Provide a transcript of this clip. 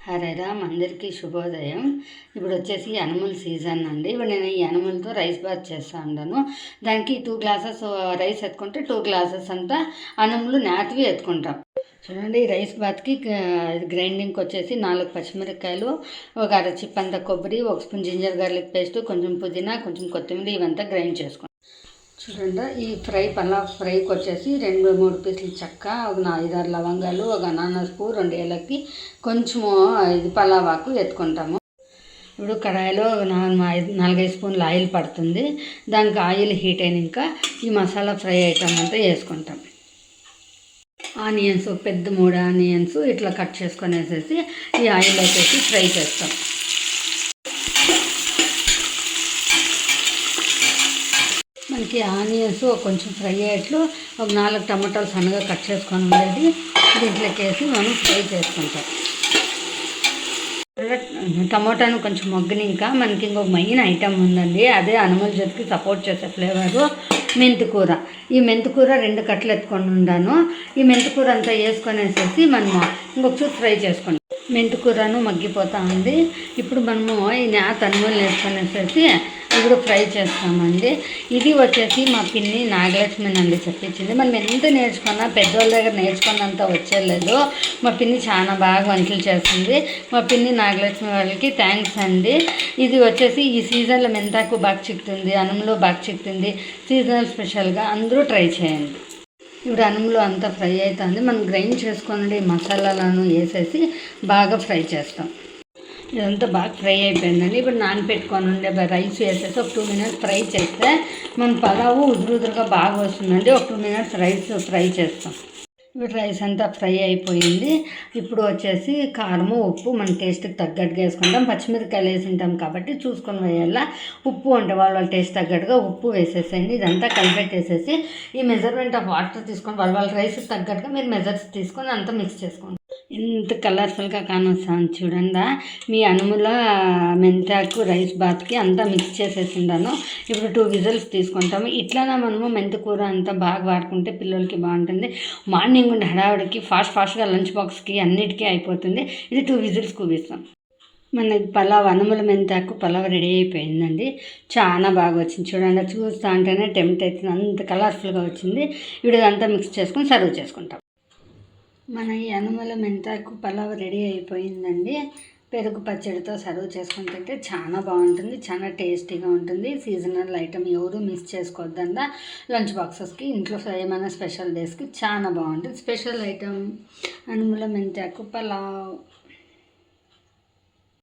హరే రామ్, అందరికీ శుభోదయం. ఇప్పుడు వచ్చేసి అనుముల సీజన్ అండి. ఇప్పుడు నేను ఈ అనుములతో రైస్ బాత్ చేస్తూ ఉన్నాను. దానికి 2 గ్లాసెస్ రైస్ ఎత్తుకుంటే 2 గ్లాసెస్ అంతా అనుములు నేతివి ఎత్తుకుంటాం. చూడండి, ఈ రైస్ బాత్కి గ్రైండింగ్కి వచ్చేసి 4 పచ్చిమిరపకాయలు, ఒక అరచిప్పంత కొబ్బరి, 1 స్పూన్ జింజర్ గార్లిక్ పేస్ట్, కొంచెం పుదీనా, కొంచెం కొత్తిమీర ఇవంతా గ్రైండ్ చేసుకోండి. చూడండి, ఈ పలావ్ ఫ్రైకి వచ్చేసి 2-3 పీసులు చెక్క, ఒక 5-6 లవంగాలు, ఒక అనానస్ పువ్వు, 2 ఏలక్కి, కొంచెము పలావ్ ఆకు ఎత్తుకుంటాము. ఇప్పుడు కడాయిలో 4-5 స్పూన్ల ఆయిల్ పడుతుంది. దానికి ఆయిల్ హీట్ అయినాక ఈ మసాలా ఫ్రై ఐటమ్ అంతా వేసుకుంటాం. ఆనియన్స్, పెద్ద 3 ఆనియన్స్ ఇట్లా కట్ చేసుకొని వేసేసి ఈ ఆయిల్ వేసేసి ఫ్రై చేస్తాం. మనకి ఆనియన్స్ కొంచెం ఫ్రై అయ్యేట్లు ఒక 4 టమాటాలు సన్నగా కట్ చేసుకొని ఉండేది దీంట్లోకి వేసి మనం ఫ్రై చేసుకుంటాం. టమాటాను కొంచెం మగ్గనింకా మనకి ఇంకొక మెయిన్ ఐటమ్ ఉందండి. అదే అనుముల జొత్తుకి సపోర్ట్ చేసే ఫ్లేవరు మెంతికూర. ఈ మెంతికూర 2 కట్టలు ఎత్తుకొని ఉన్నాను. ఈ మెంతికూర అంతా వేసుకొనేసేసి మనము ఇంకొకసారి ఫ్రై చేసుకోండి. మెంతికూరను మగ్గిపోతూ ఉంది. ఇప్పుడు మనము ఈ అనుములు వేసుకొనేసేసి ఇప్పుడు ఫ్రై చేస్తామండి. ఇది వచ్చేసి మా పిన్ని నాగలక్ష్మి అండి చెప్పించింది. మనం ఎంత నేర్చుకున్నా పెద్దవాళ్ళ దగ్గర నేర్చుకున్నంత వచ్చేలేదు. మా పిన్ని చాలా బాగా వంటలు చేస్తుంది. మా పిన్ని నాగలక్ష్మి వాళ్ళకి థ్యాంక్స్ అండి. ఇది వచ్చేసి ఈ సీజన్లో మెంతాకు బాగా చిక్కుతుంది, అనుములో బాగా చిక్కుతుంది. సీజనల్ స్పెషల్గా అందరూ ట్రై చేయండి. ఇప్పుడు అనుములు అంతా ఫ్రై అవుతుంది. మనం గ్రైండ్ చేసుకొని మసాలాలను వేసేసి బాగా ఫ్రై చేస్తాం. ఇదంతా బాగా ఫ్రై అయిపోయిందండి. ఇప్పుడు నానపెట్టుకొని ఉండే రైస్ వేసేసి ఒక 2 మినిట్స్ ఫ్రై చేస్తే మన పలావు ఉదురుగా బాగా వస్తుందండి. ఒక 2 మినిట్స్ రైస్ ఫ్రై చేస్తాం. ఇప్పుడు రైస్ అంతా ఫ్రై అయిపోయింది. ఇప్పుడు వచ్చేసి కారము, ఉప్పు మన టేస్ట్కి తగ్గట్టుగా వేసుకుంటాం. పచ్చిమిరపకాయలు వేసింటాం కాబట్టి చూసుకొని వేయాల. ఉప్పు అంటే వాళ్ళ టేస్ట్ తగ్గట్టుగా ఉప్పు వేసేసేయండి. ఇదంతా కలిపెట్టేసేసి ఈ మెజర్మెంట్ ఆఫ్ వాటర్ తీసుకొని వాళ్ళ రైస్కి తగ్గట్టుగా మీరు మెజర్స్ తీసుకొని అంతా మిక్స్ చేసుకోండి. ఎంత కలర్ఫుల్గా కానొస్తాను చూడండి. మీ అనుముల మెంతాకు రైస్ బాత్కి అంతా మిక్స్ చేసేసిండాను. ఇప్పుడు 2 విజిల్స్ తీసుకుంటాము. ఇట్లానే మనము మెంతికూర అంతా బాగా వాడుకుంటే పిల్లలకి బాగుంటుంది. మార్నింగ్ ఉండే హడావుడికి ఫాస్ట్గా లంచ్ బాక్స్కి అన్నిటికీ అయిపోతుంది. ఇది 2 విజిల్స్ కూపిస్తాం. మన పలావ్ అనుముల మెంతాకు పలావ్ రెడీ అయిపోయిందండి. చాలా బాగా వచ్చింది చూడండి. చూస్తా అంటేనే టెంప్ట్ అవుతుంది, అంత కలర్ఫుల్గా వచ్చింది. ఇప్పుడు ఇదంతా మిక్స్ చేసుకొని సర్వ్ చేసుకుంటాం. మన ఈ అనుముల మెంతాకు పలావ్ రెడీ అయిపోయిందండి. పెరుగు పచ్చడితో సర్వ్ చేసుకుని తింటే చాలా బాగుంటుంది, చాలా టేస్టీగా ఉంటుంది. సీజనల్ ఐటమ్ ఎవరు మిస్ చేసుకోవద్దందా. లంచ్ బాక్సెస్కి, ఇంట్లో ఏమైనా స్పెషల్ డేస్కి చాలా బాగుంటుంది. స్పెషల్ ఐటమ్ అనుముల మెంతాకు పలావ్.